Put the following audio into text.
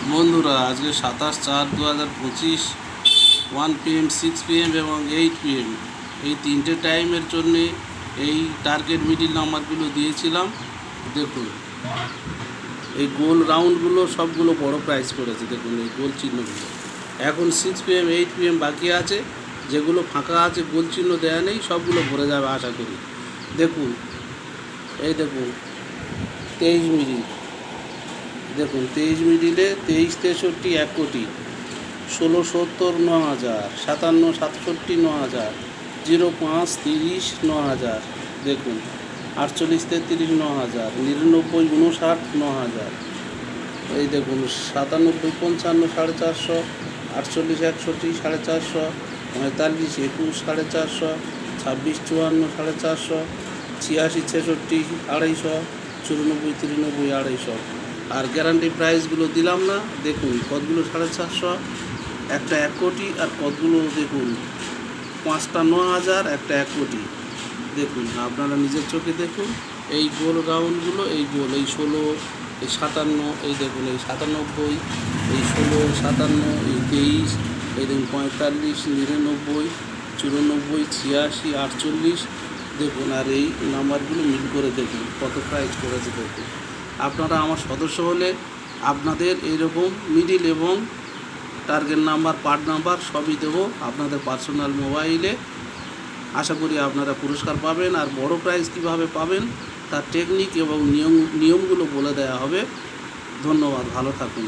বন্ধুরা, আজকে 27/4/2025 1 PM 6 PM এবং 8 PM এই তিনটে টাইমের জন্যে এই টার্গেট মিডিল নাম্বারগুলো দিয়েছিলাম। দেখুন, এই গোল রাউন্ডগুলো সবগুলো বড় প্রাইস করেছে। দেখুন এই গোল চিহ্নগুলো। এখন 6 PM 8 PM বাকি আছে, যেগুলো ফাঁকা আছে গোল চিহ্ন দেওয়া নেই, সবগুলো ভরে যাবে আশা করি। দেখুন, এই দেখুন 23 মিডিল। দেখুন 23 মিডিলে 23 63 1 কোটি, 16 70 9,000, 57 67 9,000, 05 30 9,000। দেখুন 48 33 9,000, 99 59 9,000। এই দেখুন 97 55 450, 48 61 450, 45 21 450, 26 54 450, 86 66 250, 94 93 250। আর গ্যারান্টি প্রাইসগুলো দিলাম না। দেখুন কতগুলো 450, একটা 1 কোটি, আর কতগুলো দেখুন 5টা 9,000, একটা 1 কোটি। দেখুন আপনারা নিজের চোখে দেখুন এই গোল রাউন্ডগুলো, এই গোল, এই 16, এই 57, এই দেখুন এই 97, এই 16 57, এই 23, এই দেখুন 45 99 94 86 48। দেখুন আর এই নাম্বারগুলো মিল করে দেখুন কত প্রাইস করেছে। দেখুন আপনারা আমার সদস্য হলে আপনাদের এইরকম মিডিল এবং টার্গেট নাম্বার, পার্ট নাম্বার সবই দেবো আপনাদের পার্সোনাল মোবাইলে। আশা করি আপনারা পুরস্কার পাবেন। আর বড় প্রাইজ কীভাবে পাবেন তার টেকনিক এবং নিয়মগুলো বলে দেওয়া হবে। ধন্যবাদ, ভালো থাকুন।